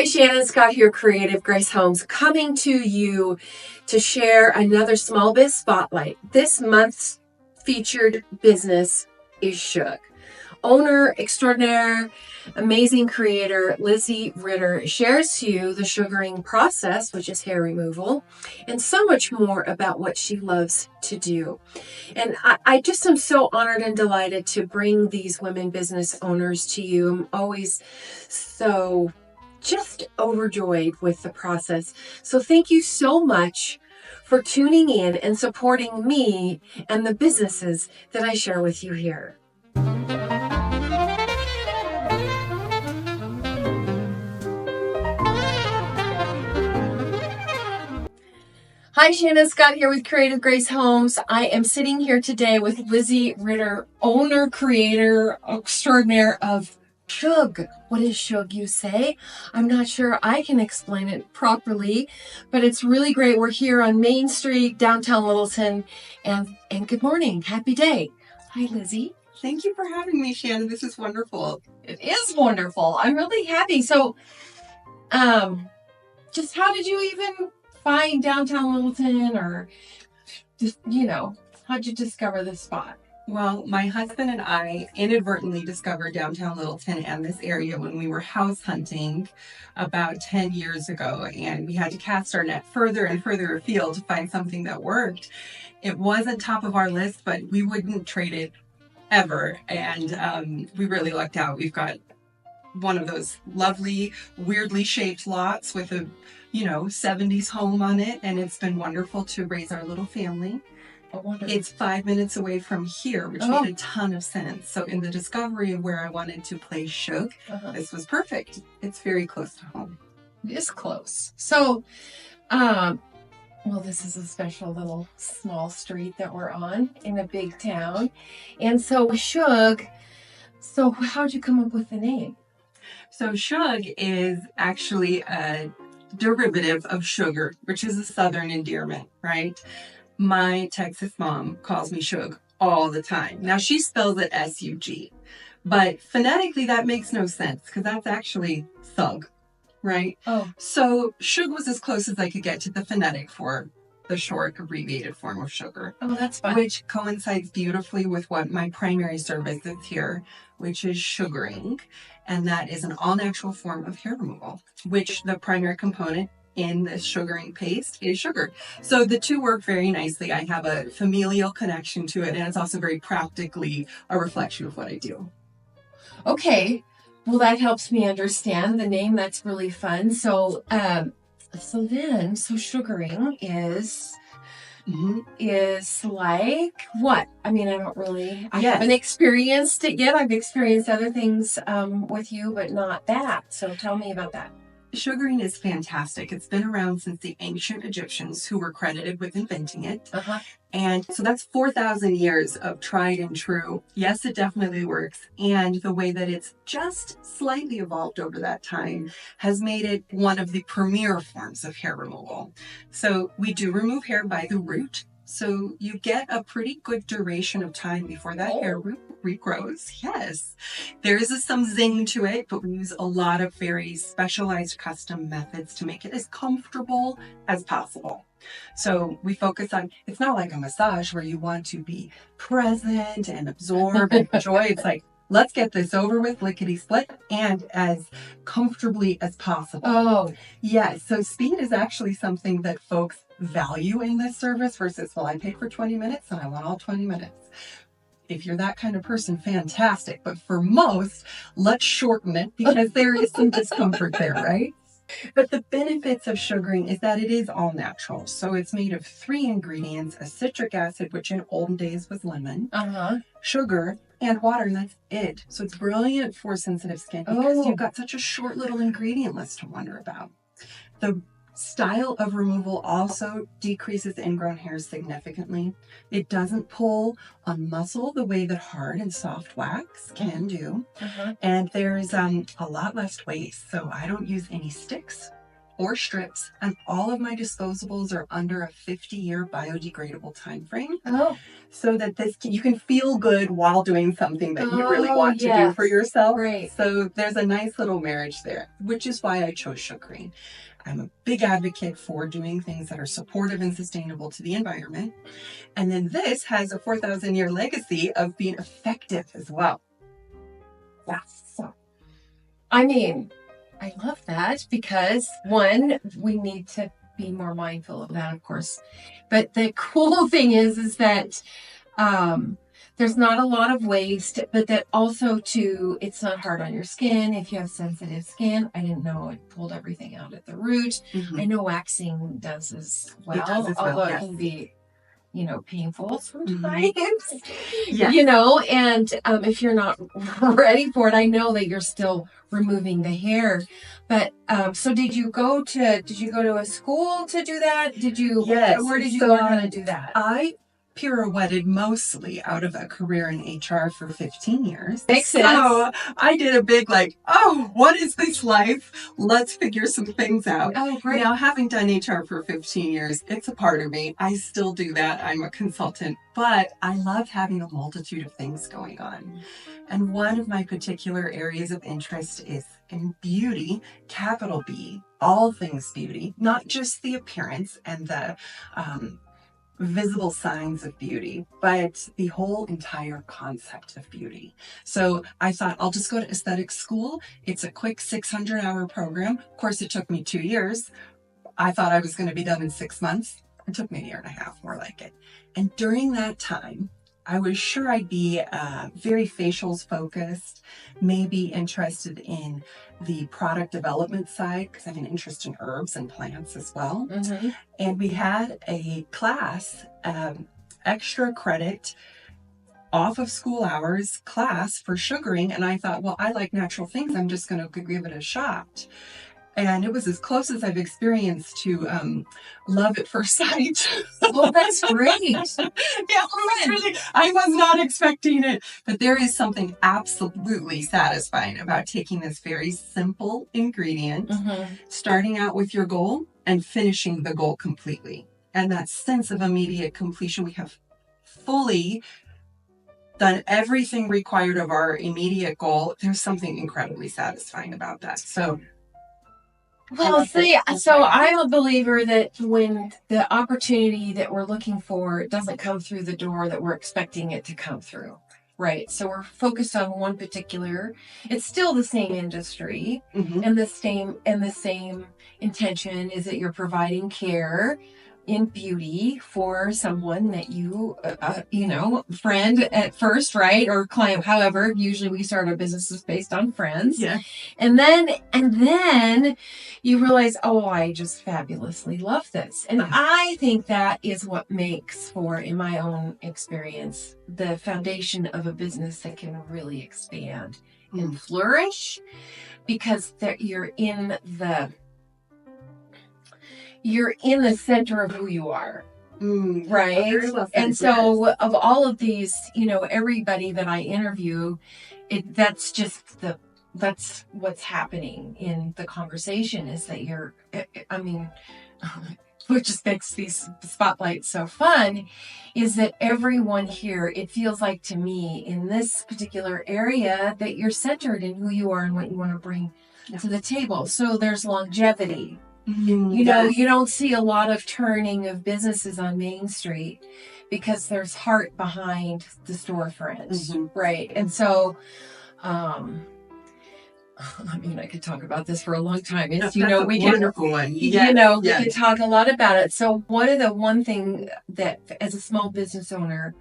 Shannon Scott here, Creative Grace Homes, coming to you to share another Small Biz Spotlight. This month's featured business is SHUG. Owner extraordinaire, amazing creator, Lizzie Ritter shares to you the sugaring process, which is hair removal, and so much more about what she loves to do. And I just am so honored and delighted to bring these women business owners to you. I'm always so just overjoyed with the process. So thank you so much for tuning in and supporting me and the businesses that I share with you here. Hi, Shannon Scott here with Creative Grace Homes. I am sitting here today with Lizzie Ritter, owner, creator, extraordinaire of SHUG. What is SHUG, you say? I'm not sure I can explain it properly, but it's really great. We're here on Main Street, Downtown Littleton, and good morning. Happy day. Hi, Lizzie. Thank you for having me, Shannon. This is wonderful. It is wonderful. I'm really happy. So, just how did you even find Downtown Littleton, or just, how'd you discover this spot? Well, my husband and I inadvertently discovered Downtown Littleton and this area when we were house hunting about 10 years ago, and we had to cast our net further and further afield to find something that worked. It wasn't top of our list, but we wouldn't trade it ever, and we really lucked out. We've got one of those lovely, weirdly shaped lots with a 70s home on it, and it's been wonderful to raise our little family. It's 5 minutes away from here, which made a ton of sense. So in the discovery of where I wanted to place SHUG, this was perfect. It's very close to home. It is close. So, this is a special little small street that we're on in a big town. And so SHUG, so how'd you come up with the name? So SHUG is actually a derivative of sugar, which is a Southern endearment, right? My Texas mom calls me SHUG all the time. Now she spells it S-U-G, but phonetically that makes no sense because that's actually thug, right? Oh. So SHUG was as close as I could get to the phonetic for the short abbreviated form of sugar. Oh, that's fine. Which coincides beautifully with what my primary service is here, which is sugaring. And that is an all-natural form of hair removal, which the primary component in this sugaring paste is sugar. So the two work very nicely. I have a familial connection to it, and it's also very practically a reflection of what I do. Okay. Well, that helps me understand the name. That's really fun. So, sugaring is like what? I mean, I haven't experienced it yet. I've experienced other things with you, but not that. So tell me about that. Sugaring is fantastic. It's been around since the ancient Egyptians, who were credited with inventing it. And so that's 4,000 years of tried and true. Yes, it definitely works. And the way that it's just slightly evolved over that time has made it one of the premier forms of hair removal. So we do remove hair by the root. So you get a pretty good duration of time before that hair regrows. Yes, there is some zing to it, but we use a lot of very specialized custom methods to make it as comfortable as possible. So we focus on, it's not like a massage where you want to be present and absorb and enjoy. It's like, let's get this over with, lickety split, and as comfortably as possible. Oh, yes. So speed is actually something that folks value in this service versus, well, I paid for 20 minutes and I want all 20 minutes. If you're that kind of person, fantastic. But for most, let's shorten it because there is some discomfort there, right? But the benefits of sugaring is that it is all natural. So it's made of 3 ingredients: a citric acid, which in olden days was lemon, sugar, and water, and that's it. So it's brilliant for sensitive skin because you've got such a short little ingredient list to wonder about. The style of removal also decreases ingrown hairs significantly. It doesn't pull on muscle the way that hard and soft wax can do. And there's a lot less waste. So I don't use any sticks or strips, and all of my disposables are under a 50-year biodegradable time frame. Oh. So that you can feel good while doing something that you really want to do for yes. yourself. Right. So there's a nice little marriage there, which is why I chose SHUG Green. I'm a big advocate for doing things that are supportive and sustainable to the environment. And then this has a 4,000-year legacy of being effective as well. Yes. So, I mean, I love that because one, we need to be more mindful of that, of course. But the cool thing is that there's not a lot of waste, but that also too, it's not hard on your skin. If you have sensitive skin, I didn't know it pulled everything out at the root. I know waxing does as well, although it can be, painful sometimes, and if you're not ready for it, I know that you're still removing the hair. But so did you go to a school to do that? Yes. Where did you learn how to do that? I pirouetted mostly out of a career in HR for 15 years. Makes sense. So I did a big what is this life? Let's figure some things out. Oh, great. Now, having done HR for 15 years, it's a part of me. I still do that. I'm a consultant, but I love having a multitude of things going on. And one of my particular areas of interest is in beauty, capital B, all things beauty, not just the appearance and the visible signs of beauty, but the whole entire concept of beauty. So I thought I'll just go to aesthetics school. It's a quick 600-hour program. Of course, it took me 2 years. I thought I was going to be done in 6 months. It took me a year and a half, more like it. And during that time, I was sure I'd be very facials focused, maybe interested in the product development side because I have an interest in herbs and plants as well. Mm-hmm. And we had a class, extra credit off of school hours class for sugaring. And I thought, well, I like natural things. I'm just going to give it a shot. And it was as close as I've experienced to love at first sight. Well, that's great. I was not expecting it. But there is something absolutely satisfying about taking this very simple ingredient, starting out with your goal and finishing the goal completely. And that sense of immediate completion, we have fully done everything required of our immediate goal. There's something incredibly satisfying about that. So I'm a believer that when the opportunity that we're looking for doesn't come through the door that we're expecting it to come through, right? So we're focused on one particular, it's still the same industry, and the same intention is that you're providing care in beauty for someone that you friend at first, right? Or client, however, usually we start our businesses based on friends. Yeah. And then you realize, oh, I just fabulously love this. And I think that is what makes for, in my own experience, the foundation of a business that can really expand and flourish, because you're in the center of who you are, right? And so of all of these, everybody that I interview, that's what's happening in the conversation is that which just makes these spotlights so fun, is that everyone here, it feels like to me in this particular area that you're centered in who you are and what you want to bring to the table. So there's longevity. You don't see a lot of turning of businesses on Main Street because there's heart behind the storefront, right? And so, I could talk about this for a long time. It's, we could talk a lot about it. So one thing that as a small business owner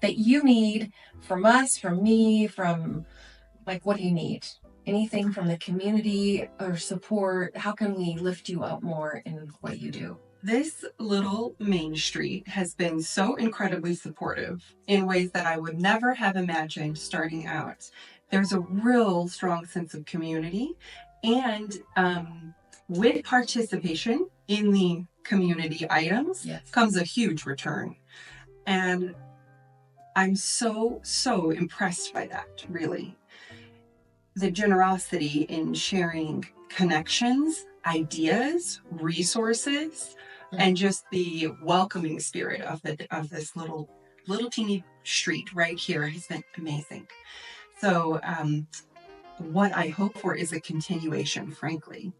that you need from us, from me, what do you need? Anything from the community or support? How can we lift you up more in what you do? This little Main Street has been so incredibly supportive in ways that I would never have imagined starting out. There's a real strong sense of community, and with participation in the community items comes a huge return. And I'm so impressed by that, really. The generosity in sharing connections ideas, resources, and just the welcoming spirit of this little teeny street right here has been amazing. So what I hope for is a continuation, frankly.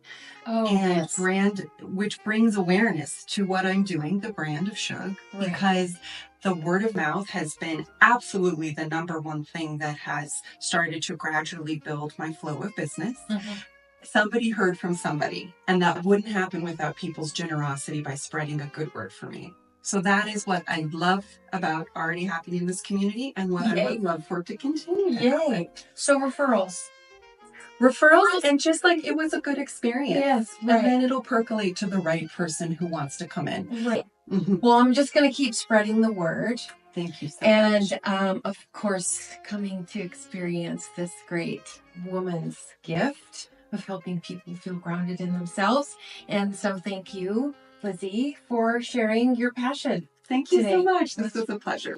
And brand, which brings awareness to what I'm doing, the brand of SHUG, because the word of mouth has been absolutely the number one thing that has started to gradually build my flow of business. Somebody heard from somebody, and that wouldn't happen without people's generosity by spreading a good word for me. So that is what I love about already happening in this community, and what I would love for it to continue. Yay! So referrals, and just like it was a good experience. Yes, and then it'll percolate to the right person who wants to come in. Right. Well, I'm just going to keep spreading the word. Thank you so much. And of course, coming to experience this great woman's gift of helping people feel grounded in themselves. And so thank you, Lizzie, for sharing your passion. Thank you today. so much. This was a pleasure.